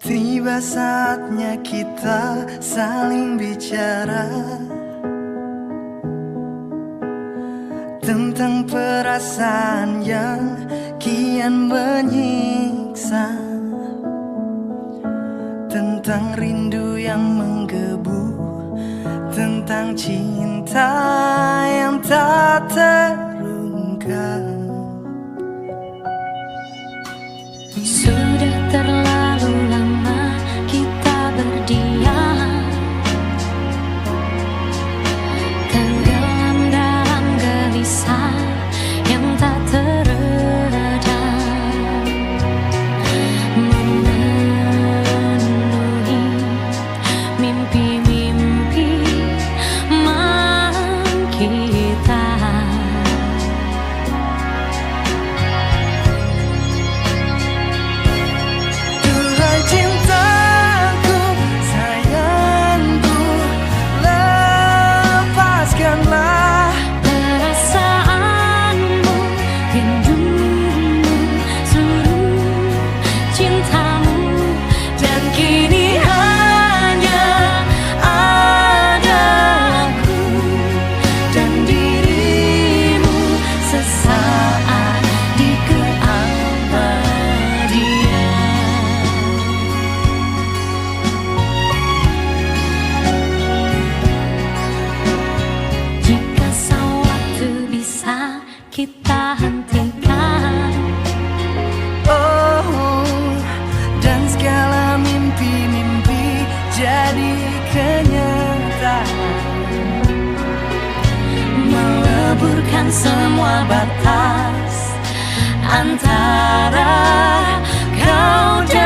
Tiba saatnya kita saling bicara tentang perasaan yang kian menyiksa, tentang rindu yang menggebu, tentang cinta yang tak terungkap. Sudah terlalu lama kita berdiam, tenggelam dalam gelisah yang tak teredam, memenuhi mimpi-mimpi malam kita. Kita hentikan, oh, dan segala mimpi-mimpi jadi kenyataan, meleburkan semua batas antara kau dan